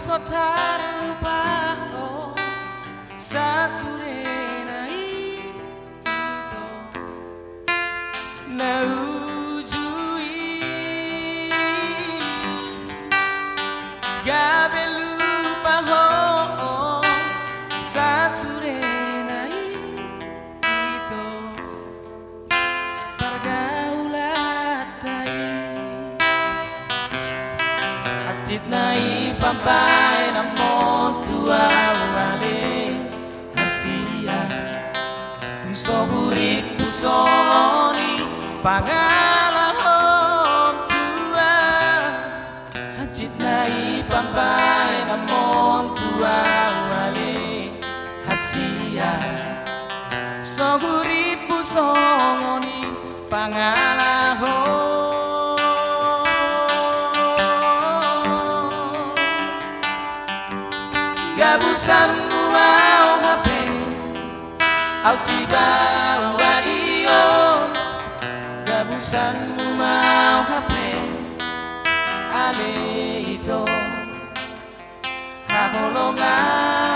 sotar lupa oh sa sure na ito na ujui gabe lupa oh sa sure na ito pargaulat tayo Acit na ipambay na montua wale hasia Tuso hurik pusoni pangalahon tua Acit na ipambay na montua wale hasia So hurik pusoni pangalahon Gabusanmu mau HP Au si bau radio Gabusanmu mau HP Ale itu Haholongan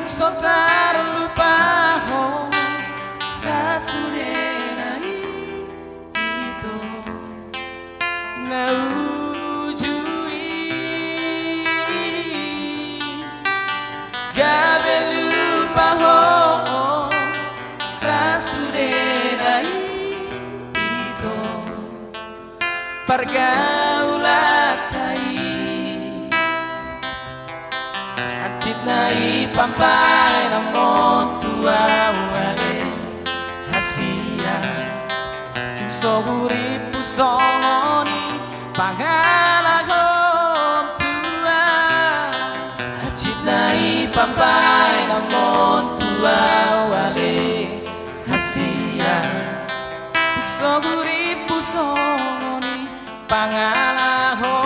Sotar lupa ho sa sure na ito na ujui gabe lupa ho sa sure na ito pergaulan tai Acit na ipambay na montua wale hasia Tuso hurip pusoni pangalahon tua Acit na ipambay na montua wale hasia Tuso hurip pusoni pangalahon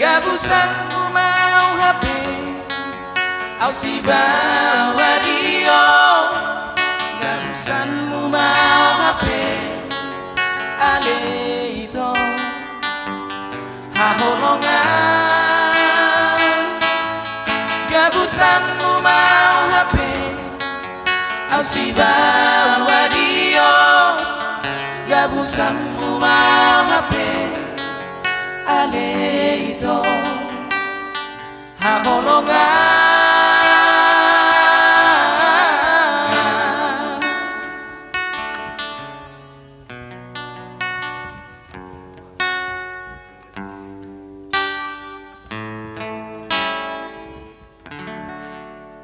Gabusanmu mau HP Au si bau radio Gabusanmu mau HP Ale itu Haholongan Gabusanmu mau HP Au si bau radio Gabusanmu mau HP Ale itu Haholongan